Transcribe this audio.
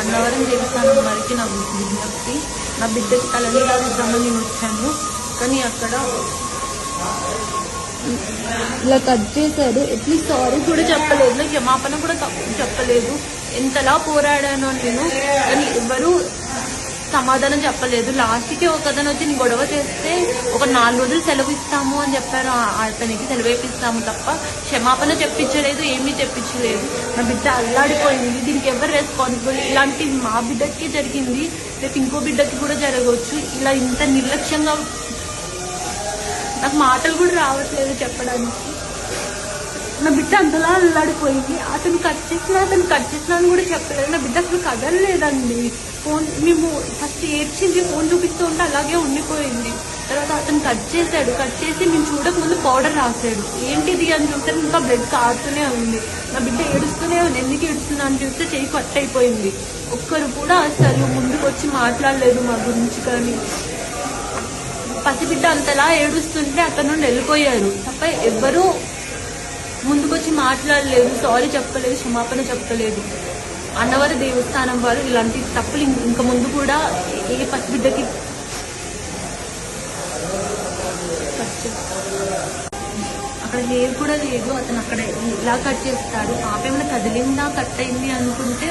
అన్నవరం దేవస్థానం వారికి నా విజ్ఞప్తి. నా బిడ్డకి తలనీలాలు ఇద్దామని నేను వచ్చాను, కానీ అక్కడ ఇలా కట్ చేశాడు. ఎట్లీస్ట్ సారీ కూడా చెప్పలేదు, నాకు క్షమాపణ కూడా చెప్పలేదు. ఎంతలా పోరాడాను నేను, కానీ ఎవరు సమాధానం చెప్పలేదు. లాస్ట్కి ఒక అతను వచ్చి నేను గొడవ చేస్తే ఒక 4 రోజులు సెలవు ఇస్తాము అని చెప్పారు. అతనికి సెలవు ఇప్పిస్తాము తప్ప క్షమాపణ చెప్పించలేదు, ఏమీ చెప్పించలేదు. నా బిడ్డ అల్లాడిపోయింది. దీనికి ఎవరు రెస్పాన్సిబుల్? ఇలాంటి మా బిడ్డకి జరిగింది, రేపు ఇంకో బిడ్డకి కూడా జరగవచ్చు. ఇలా ఇంత నిర్లక్ష్యంగా నాకు మాటలు కూడా రావట్లేదు చెప్పడానికి. నా బిడ్డ అంతలా అల్లాడిపోయింది. అతను కట్ చేసినా అని కూడా చెప్పలేదు. నా బిడ్డ అసలు కదలలేదండి. ఫోన్ మేము ఫస్ట్ ఏడ్చింది, ఫోన్ చూపిస్తూ ఉంటే అలాగే ఉండిపోయింది. తర్వాత అతను కట్ చేసి మేము చూడకముందు పౌడర్ రాశాడు. ఏంటిది అని చూస్తే ఇంకా బ్లడ్ కారుతూనే ఉంది. నా బిడ్డ ఏడుస్తూనే ఉంది. ఎందుకు ఏడుస్తున్నా అని చూస్తే చెయ్యి కట్ అయిపోయింది. ఒక్కరు కూడా అసలు ముందుకు వచ్చి మాట్లాడలేదు మా గురించి. కానీ పసిబిడ్డ అంతలా ఏడుస్తుంటే అక్కడ నుండి వెళ్ళిపోయారు తప్ప ఎవ్వరూ ముందుకొచ్చి మాట్లాడలేదు, సారీ చెప్పలేదు, క్షమాపణ చెప్పలేదు. అన్నవర దేవస్థానం వారు ఇలాంటి తప్పులు ఇంక ముందు కూడా ఏ పసిబిడ్డకి అక్కడ హెయిర్ కూడా లేదు. అతను అక్కడ ఇలా కట్ చేస్తాడు. పాప ఏమైనా కదిలిందా, కట్ అయింది అనుకుంటే